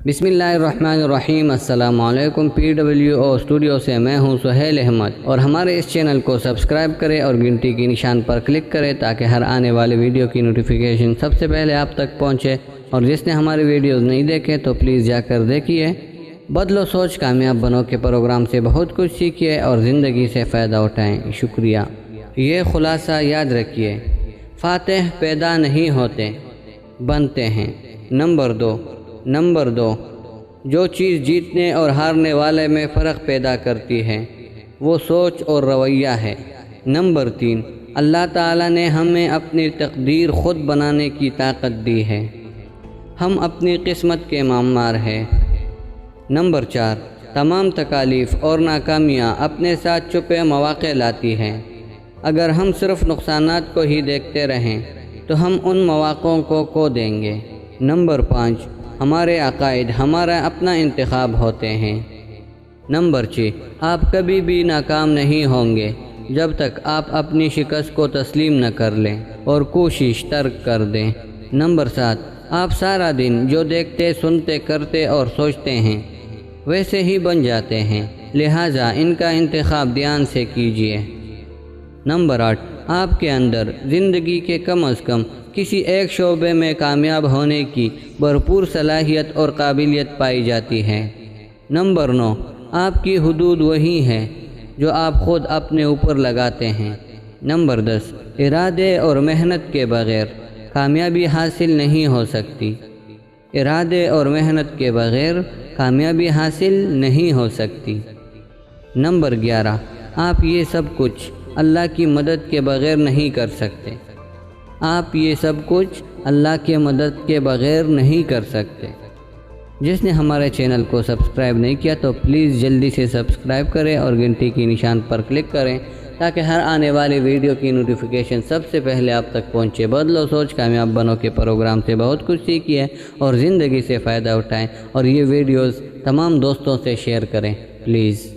بسم اللہ الرحمن الرحیم۔ السلام علیکم۔ PWO اسٹوڈیو سے میں ہوں سہیل احمد، اور ہمارے اس چینل کو سبسکرائب کریں اور گھنٹی کی نشان پر کلک کریں تاکہ ہر آنے والے ویڈیو کی نوٹیفیکیشن سب سے پہلے آپ تک پہنچے، اور جس نے ہمارے ویڈیوز نہیں دیکھے تو پلیز جا کر دیکھیے۔ بدلو سوچ کامیاب بنو کے پروگرام سے بہت کچھ سیکھیے اور زندگی سے فائدہ اٹھائیں۔ شکریہ۔ یہ خلاصہ یاد رکھیے، فاتح پیدا نہیں ہوتے، بنتے ہیں۔ نمبر دو، جو چیز جیتنے اور ہارنے والے میں فرق پیدا کرتی ہے وہ سوچ اور رویہ ہے۔ نمبر 3، اللہ تعالیٰ نے ہمیں اپنی تقدیر خود بنانے کی طاقت دی ہے، ہم اپنی قسمت کے معمار ہیں۔ نمبر 4، تمام تکالیف اور ناکامیاں اپنے ساتھ چھپے مواقع لاتی ہیں، اگر ہم صرف نقصانات کو ہی دیکھتے رہیں تو ہم ان مواقعوں کو کھو دیں گے۔ نمبر 5، ہمارے عقائد ہمارا اپنا انتخاب ہوتے ہیں۔ نمبر 6، آپ کبھی بھی ناکام نہیں ہوں گے جب تک آپ اپنی شکست کو تسلیم نہ کر لیں اور کوشش ترک کر دیں۔ نمبر 7، آپ سارا دن جو دیکھتے، سنتے، کرتے اور سوچتے ہیں ویسے ہی بن جاتے ہیں، لہٰذا ان کا انتخاب دھیان سے کیجیے۔ نمبر 8، آپ کے اندر زندگی کے کم از کم کسی ایک شعبے میں کامیاب ہونے کی بھرپور صلاحیت اور قابلیت پائی جاتی ہے۔ نمبر 9، آپ کی حدود وہی ہیں جو آپ خود اپنے اوپر لگاتے ہیں۔ نمبر 10، ارادے اور محنت کے بغیر کامیابی حاصل نہیں ہو سکتی۔ ارادے اور محنت کے بغیر کامیابی حاصل نہیں ہو سکتی۔ نمبر 11، آپ یہ سب کچھ اللہ کی مدد کے بغیر نہیں کر سکتے۔ آپ یہ سب کچھ اللہ کے مدد کے بغیر نہیں کر سکتے۔ جس نے ہمارے چینل کو سبسکرائب نہیں کیا تو پلیز جلدی سے سبسکرائب کریں اور گھنٹی کی نشان پر کلک کریں تاکہ ہر آنے والی ویڈیو کی نوٹیفیکیشن سب سے پہلے آپ تک پہنچے۔ بدلو سوچ کامیاب بنو کے پروگرام سے بہت کچھ سیکھیے اور زندگی سے فائدہ اٹھائیں، اور یہ ویڈیوز تمام دوستوں سے شیئر کریں پلیز۔